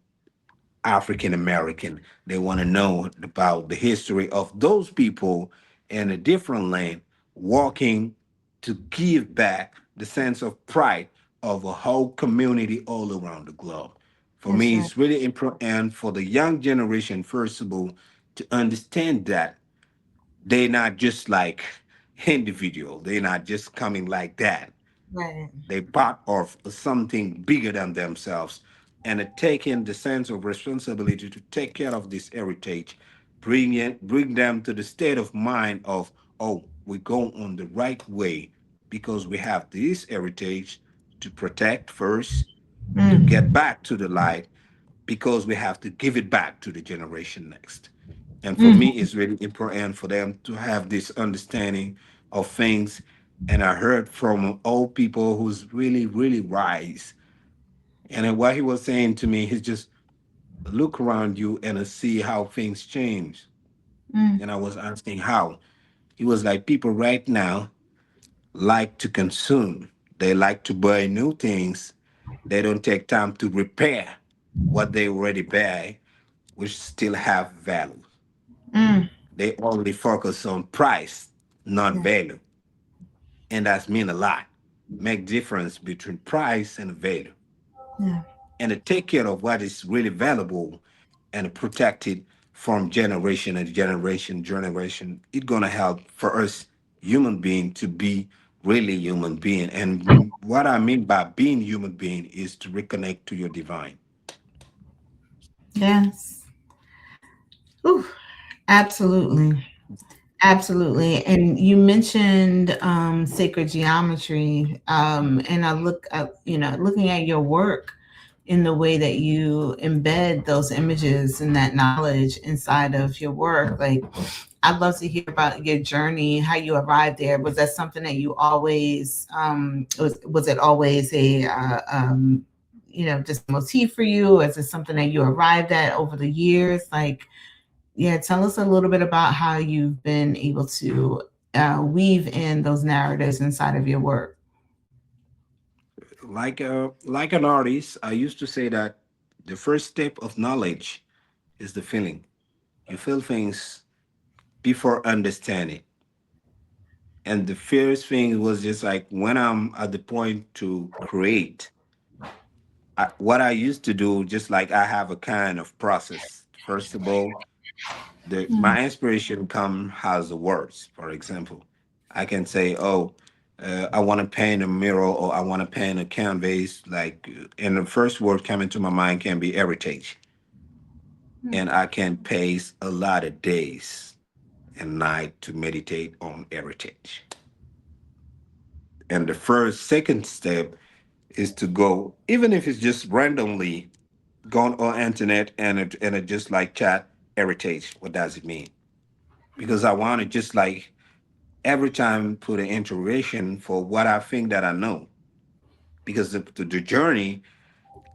African American. They want to know about the history of those people in a different land walking to give back the sense of pride of a whole community all around the globe. For That's me, right. it's really important for the young generation, first of all, to understand that they're not just like individual. They're not just coming like that. Right. They part of something bigger than themselves and are taking the sense of responsibility to take care of this heritage, bring them to the state of mind of, oh, we're going on the right way because we have this heritage to protect first, to get Mm. back to the light, because we have to give it back to the generation next. And for me, Mm. it's really important for them to have this understanding of things. And I heard from old people who's really, really wise. And then what he was saying to me, he's just look around you and see how things change. Mm. And I was asking how. He was like, people right now like to consume. They like to buy new things. They don't take time to repair what they already buy, which still have value. Mm. They only focus on price, not Yeah. value. And that's mean a lot. Make difference between price and value. Yeah. And to take care of what is really valuable and protect it from generation and generation, it's gonna help for us human being to be really human being. And what I mean by being human being is to reconnect to your divine. Yes. Ooh, absolutely. Absolutely. And you mentioned sacred geometry. And I look at, looking at your work in the way that you embed those images and that knowledge inside of your work. Like, I'd love to hear about your journey, how you arrived there. Was that something that you always, was it always just a motif for you? Or is it something that you arrived at over the years? Like, yeah, tell us a little bit about how you've been able to weave in those narratives inside of your work. Like an artist, I used to say that the first step of knowledge is the feeling. You feel things before understanding. And the first thing was just like when I'm at the point to create, what I used to do, just like I have a kind of process. First of all, Mm, my inspiration come as the words. For example, I can say, "Oh, I want to paint a mural, or I want to paint a canvas." Like, and the first word coming to my mind can be heritage, mm, and I can pace a lot of days and night to meditate on heritage. And the second step is to go, even if it's just randomly, go on internet and it just like chat heritage. What does it mean? Because I want to just like every time put an interrogation for what I think that I know. Because the journey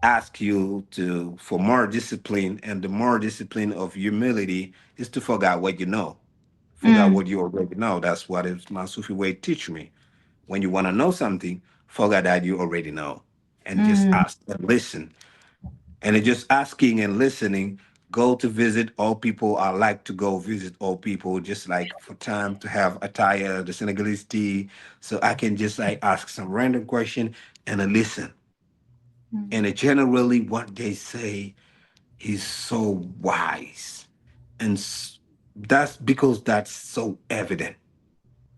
ask you to for more discipline, and the more discipline of humility is to forget what you know, forget Mm, what you already know. That's what my Sufi way teach me. When you want to know something, forget that you already know, and just mm, ask and listen. And it just asking and listening. Go to visit all people. I like to go visit all people, just like for time to have attire, the Senegalese tea, so I can just like ask some random question and then listen. mm, And it generally what they say is so wise, and that's because that's so evident.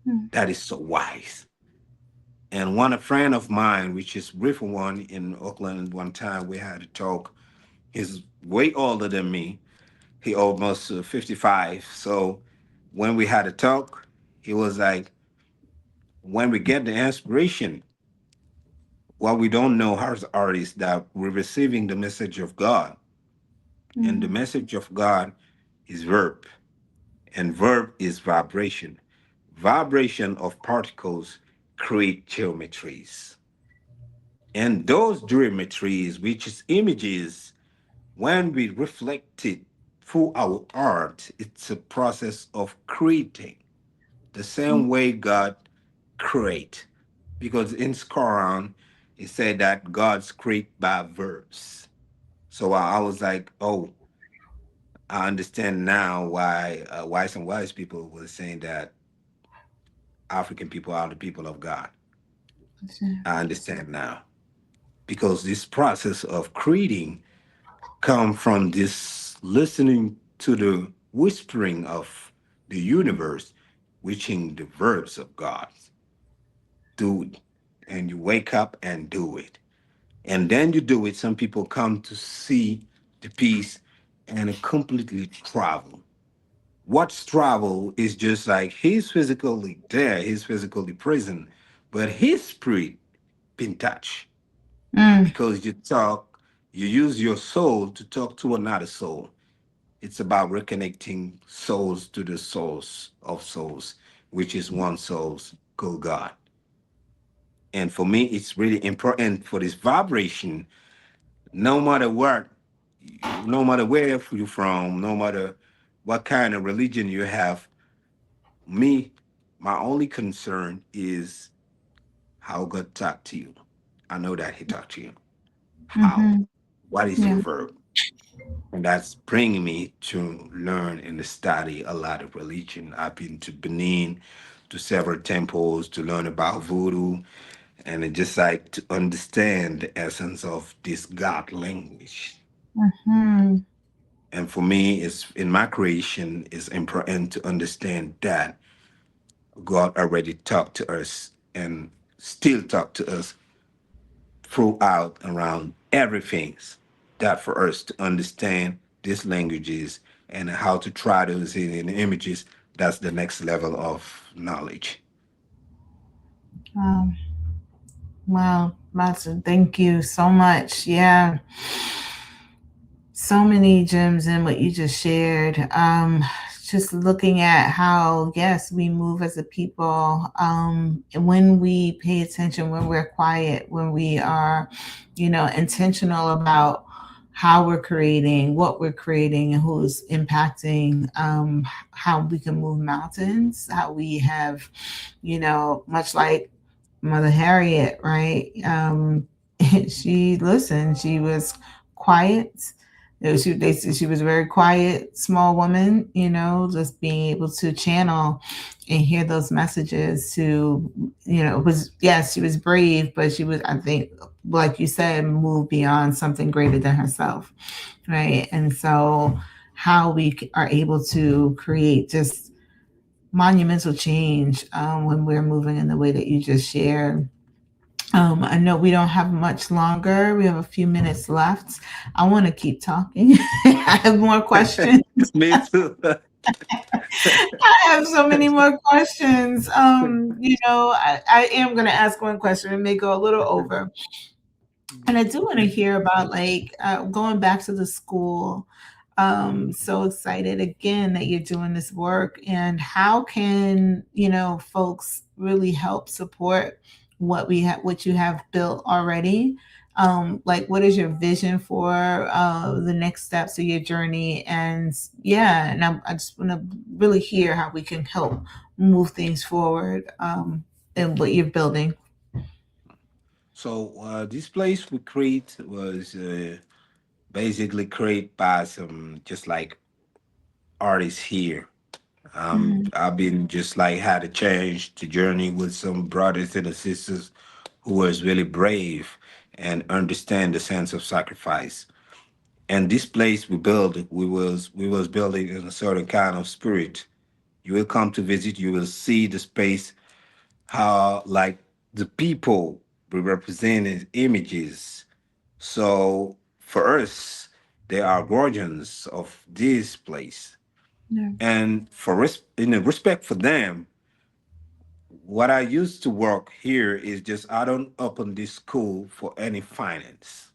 mm, That is so wise. And one a friend of mine, which is with one in Oakland, one time we had a talk. He's way older than me. He almost 55. So when we had a talk, he was like, when we get the inspiration, what we don't know as artists that we're receiving the message of God. And the mm, message of God is verb, and verb is vibration. Vibration of particles create geometries. And those geometries, which is images, when we reflect it through our art, it's a process of creating the mm, same way God create. Because in Quran, it said that God's create by verbs. So I was like, oh, I understand now why some wise people were saying that African people are the people of God. I understand now because this process of creating come from this listening to the whispering of the universe, reaching the verbs of God. Do it, and you wake up and do it, and then you do it. Some people come to see the piece and completely travel. What's travel is just like he's physically there, he's physically present, but his spirit been touched mm. because you talk, you use your soul to talk to another soul. It's about reconnecting souls to the source of souls, which is one soul's called God. And for me, it's really important for this vibration, no matter what, no matter where you're from, no matter what kind of religion you have, me, my only concern is how God talked to you. I know that He talked to you. How? Mhm. What is your Yeah. verb? And that's bringing me to learn and study a lot of religion. I've been to Benin, to several temples to learn about voodoo, and it just like to understand the essence of this God language. Mhm. And for me, it's in my creation, it's important to understand that God already talked to us and still talk to us throughout around everything. That for us to understand these languages and how to try those in images, that's the next level of knowledge. Wow. Wow. Matsu, thank you so much. Yeah. So many gems in what you just shared. Just looking at how, yes, we move as a people. When we pay attention, when we're quiet, when we are, intentional about how we're creating, what we're creating, and who's impacting, how we can move mountains, how we have, much like Mother Harriet, right? She listened. She was quiet. They said she was a very quiet, small woman. Just being able to channel and hear those messages. To was, yes, she was brave, but she was, I think, like you said, moved beyond something greater than herself, right? And so, how we are able to create just monumental change when we're moving in the way that you just shared. I know we don't have much longer. We have a few minutes left. I want to keep talking. I have more questions. Me too. I have so many more questions. I am going to ask one question. It may go a little over. And I do want to hear about, like, going back to the school. So excited again that you're doing this work, and how can folks really help support what you have built already, Like, what is your vision for the next steps of your journey? And yeah, and I just want to really hear how we can help move things forward in what you're building. So this place we create was basically created by some just like artists here. Mhm. I've been just like had a change to journey with some brothers and sisters who was really brave and understand the sense of sacrifice. And this place we built, we was building in a certain kind of spirit. You will come to visit, you will see the space, how like the people we represent as images. So for us, they are guardians of this place. Yeah. And in a respect for them, what I used to work here is just I don't open this school for any finance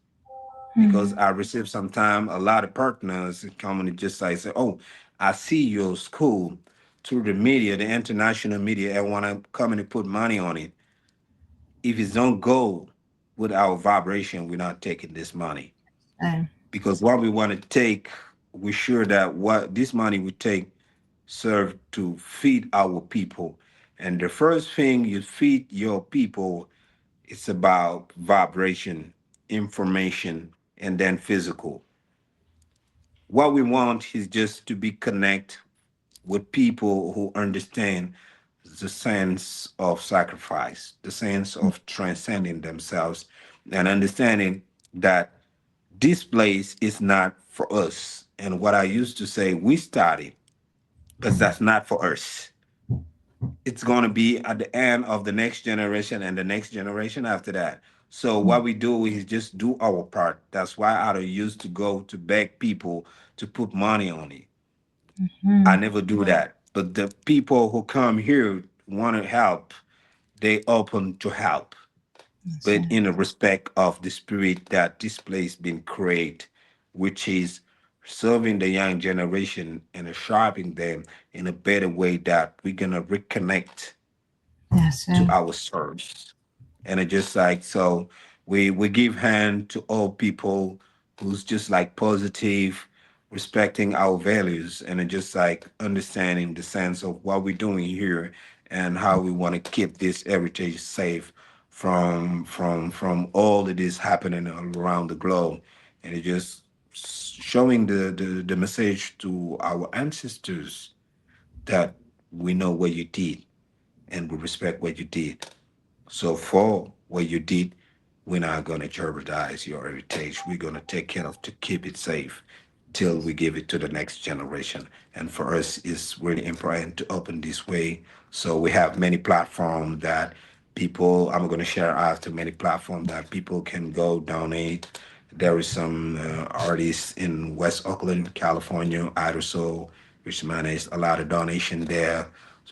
because Mhm. I receive sometime a lot of partners coming to just like say, "Oh, I see your school through the media, the international media, and want to come and put money on it. If it don't go with our vibration, we're not taking this money Um, because what we want to take, we're sure that what this money we take serve to feed our people. And the first thing you feed your people, it's about vibration, information, and then physical. What we want is just to be connect with people who understand the sense of sacrifice, the sense of transcending themselves, and understanding that this place is not for us. And what I used to say, we started because that's not for us. It's going to be at the end of the next generation and the next generation after that. So what we do is just do our part. That's why I don't used to go to beg people to put money on it. I mhm. never do that. But the people who come here want to help, they open to help, That's but right. in the respect of the spirit that this place been created, which is serving the young generation and sharpening them in a better way that we're gonna reconnect That's to right. our source. And it just like so we give hand to all people who's just like positive, respecting our values, and it just like understanding the sense of what we're doing here and how we want to keep this heritage safe from all that is happening all around the globe. And it just showing the message to our ancestors that we know what you did and we respect what you did. So for what you did, we're not gonna jeopardize your heritage. We're gonna take care of to keep it safe till we give it to the next generation. And for us, it's really important to open this way. So we have many platforms that people. I'm gonna share after many platforms that people can go donate. There is some artists in West Oakland, California, Idaho, which managed a lot of donation there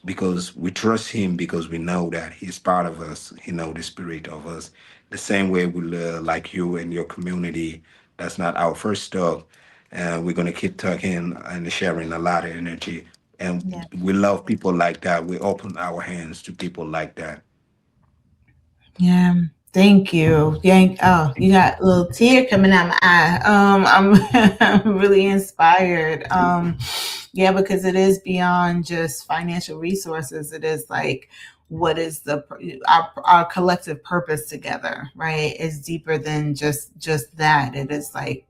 because we trust him because we know that he's part of us. He know the spirit of us. The same way we like you and your community. That's not our first stop. And we're gonna keep talking and sharing a lot of energy. And Yeah. we love people like that. We open our hands to people like that. Yeah. Thank you. Yank. Oh, you got a little tear coming out my eye. I'm really inspired. Yeah, because it is beyond just financial resources. It is like, what is our collective purpose together, right? Is deeper than just that. It is like,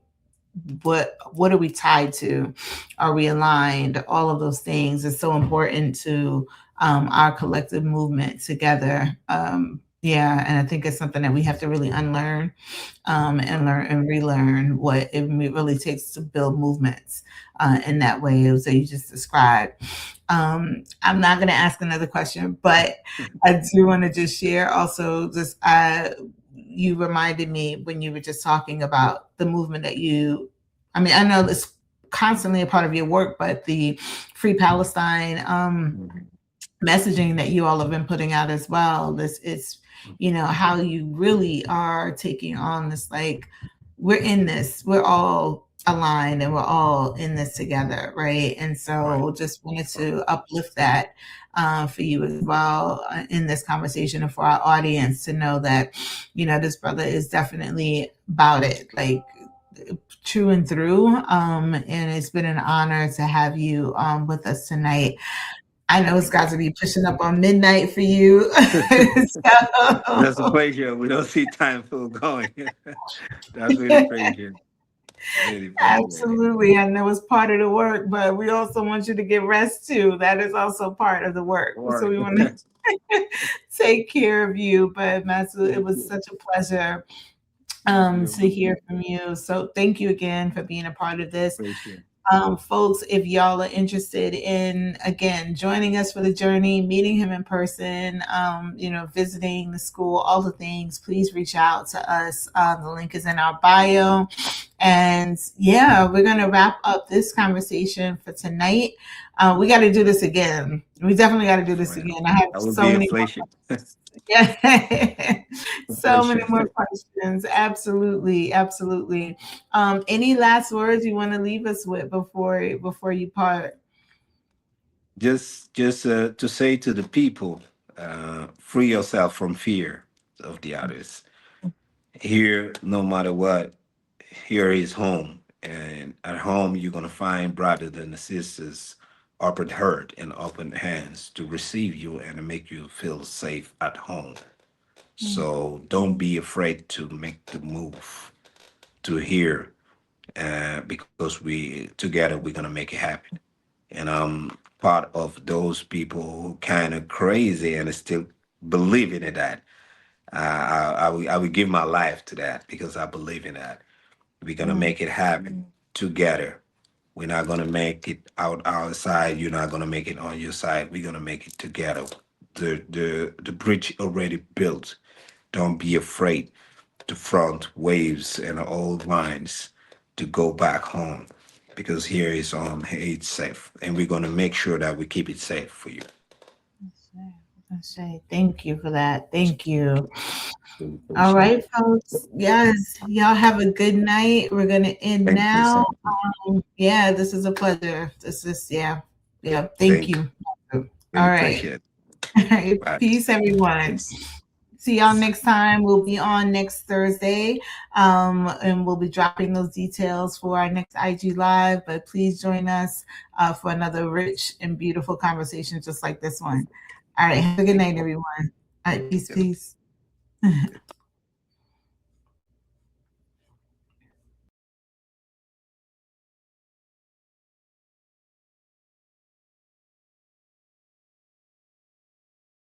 what are we tied to? Are we aligned? All of those things is so important to our collective movement together. Yeah, and I think it's something that we have to really unlearn and learn and relearn what it really takes to build movements in that way that you just described. I'm not going to ask another question, but I do want to just share also just you reminded me when you were just talking about the movement that I mean, I know it's constantly a part of your work, but the Free Palestine Mhm. messaging that you all have been putting out as well. This is, how you really are taking on this, like, we're in this, we're all aligned and we're all in this together, right? And Right. so just wanted Right. to uplift that for you as well in this conversation, and for our audience to know that, this brother is definitely about it, like true and through. And it's been an honor to have you with us tonight. I know it's Thank got you. to be pushing up on midnight for you. That's a So, pleasure. We don't see time for going. That's really appreciate. Really appreciate it. absolutely. I know it's part of the work, but we also want you to get rest too. That is also part of the work. All So right. we want to take care of you. But Matsu, it Thank was you. such a pleasure Thank you. to hear from you. So thank you again for being a part of this. Appreciate it. Folks, if y'all are interested in, again, joining us for the journey, meeting him in person, visiting the school, all the things, please reach out to us. The link is in our bio. And yeah, we're going to wrap up this conversation for tonight. We got to do this again. We definitely got to do this Well, again. I have that would so be a many more pleasure. questions. Yeah. A So many pleasure. more questions. Absolutely. Absolutely. Any last words you want to leave us with before you part? Just to say to the people, free yourself from fear of the others. Here, no matter what, here is home. And at home, you're going to find brothers and sisters, open heart and open hands to receive you and to make you feel safe at home. So don't be afraid to make the move to here, because we together we're gonna make it happen. And I'm part of those people who kind of crazy and still believing in that. I will give my life to that because I believe in that. We're gonna make it happen together. We're not gonna make it out our side. You're not gonna make it on your side. We're gonna make it together. The bridge already built. Don't be afraid to front waves and old lines to go back home because here is it's safe and we're gonna make sure that we keep it safe for you. I say thank you for that. Thank you. Really All appreciate right, it. folks. Yes, y'all have a good night. We're gonna end Thank you, now. Sam. Yeah, this is a pleasure. This is yeah. Thank Thank you. you. All Really right. appreciate it. All right. Bye. Peace, everyone. Peace. See y'all next time. We'll be on next Thursday, and we'll be dropping those details for our next IG Live. But please join us for another rich and beautiful conversation just like this one. All right. Have a good night, everyone. All right. Peace, Yeah. peace.